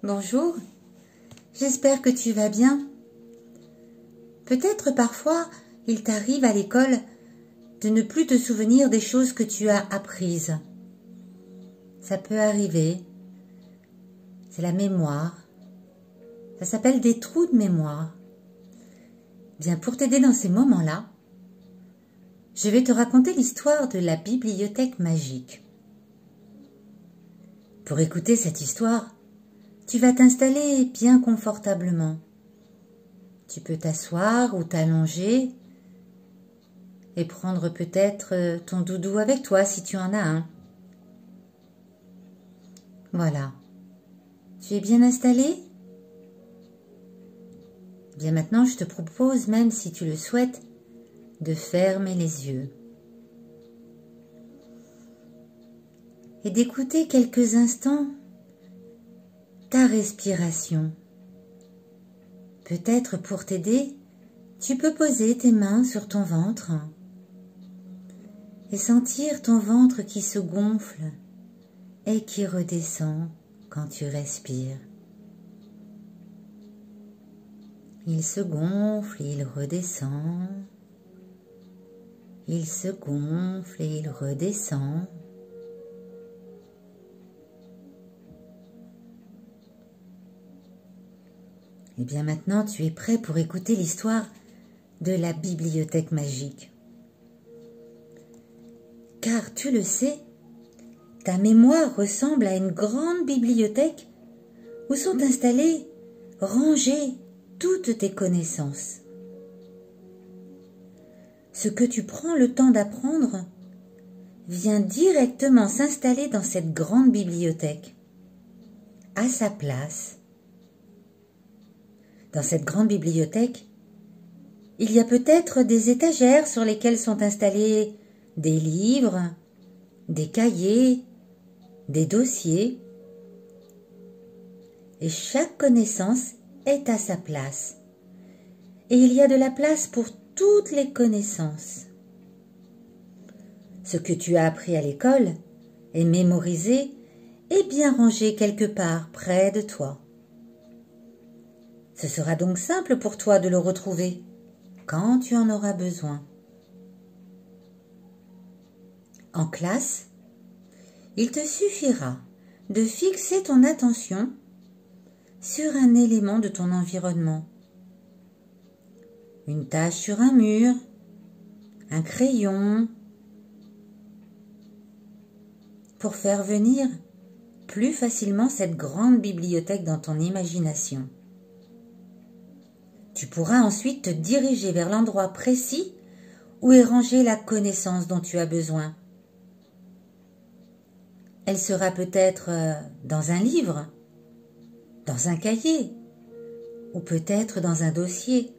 bonjour, j'espère que tu vas bien. Peut-être parfois il t'arrive à l'école de ne plus te souvenir des choses que tu as apprises. Ça peut arriver, c'est la mémoire, ça s'appelle des trous de mémoire. Bien, pour t'aider dans ces moments-là, je vais te raconter l'histoire de la bibliothèque magique. Pour écouter cette histoire, tu vas t'installer bien confortablement. Tu peux t'asseoir ou t'allonger et prendre peut-être ton doudou avec toi si tu en as un. Voilà. Tu es bien installé? Bien maintenant, je te propose, même si tu le souhaites, de fermer les yeux et d'écouter quelques instants ta respiration. Peut-être pour t'aider, tu peux poser tes mains sur ton ventre et sentir ton ventre qui se gonfle et qui redescend quand tu respires. Il se gonfle et il redescend. Il se gonfle et il redescend. Et bien maintenant, tu es prêt pour écouter l'histoire de la bibliothèque magique. Car tu le sais, ta mémoire ressemble à une grande bibliothèque où sont installées, rangées, toutes tes connaissances. Ce que tu prends le temps d'apprendre vient directement s'installer dans cette grande bibliothèque, à sa place. Dans cette grande bibliothèque, il y a peut-être des étagères sur lesquelles sont installés des livres, des cahiers, des dossiers. Et chaque connaissance est à sa place. Et il y a de la place pour toutes les connaissances. Ce que tu as appris à l'école est mémorisé et bien rangé quelque part près de toi. Ce sera donc simple pour toi de le retrouver quand tu en auras besoin. En classe, il te suffira de fixer ton attention sur un élément de ton environnement. Une tache sur un mur, un crayon, pour faire venir plus facilement cette grande bibliothèque dans ton imagination. Tu pourras ensuite te diriger vers l'endroit précis où est rangée la connaissance dont tu as besoin. Elle sera peut-être dans un livre, dans un cahier, ou peut-être dans un dossier.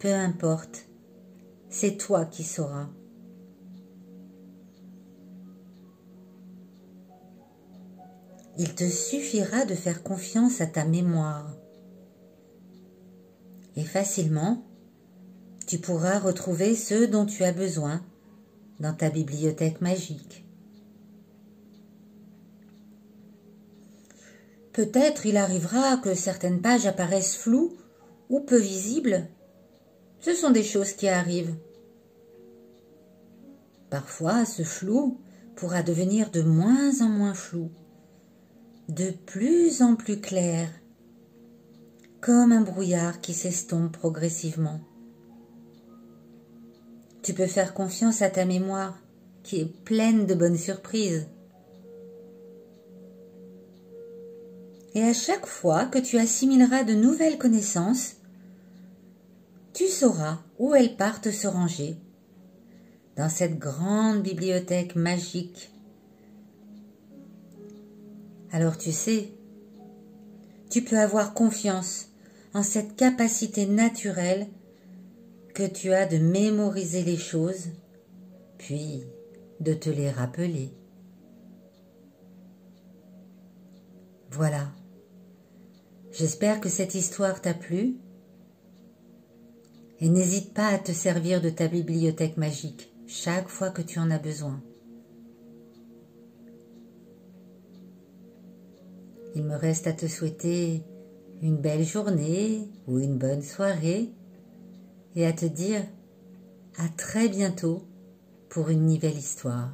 Peu importe, c'est toi qui sauras. Il te suffira de faire confiance à ta mémoire. Et facilement, tu pourras retrouver ce dont tu as besoin dans ta bibliothèque magique. Peut-être il arrivera que certaines pages apparaissent floues ou peu visibles. Ce sont des choses qui arrivent. Parfois, ce flou pourra devenir de moins en moins flou, de plus en plus clair, comme un brouillard qui s'estompe progressivement. Tu peux faire confiance à ta mémoire qui est pleine de bonnes surprises. Et à chaque fois que tu assimileras de nouvelles connaissances, tu sauras où elles partent se ranger dans cette grande bibliothèque magique. Alors tu sais, tu peux avoir confiance en cette capacité naturelle que tu as de mémoriser les choses, puis de te les rappeler. Voilà. J'espère que cette histoire t'a plu et n'hésite pas à te servir de ta bibliothèque magique chaque fois que tu en as besoin. Il me reste à te souhaiter une belle journée ou une bonne soirée et à te dire à très bientôt pour une nouvelle histoire.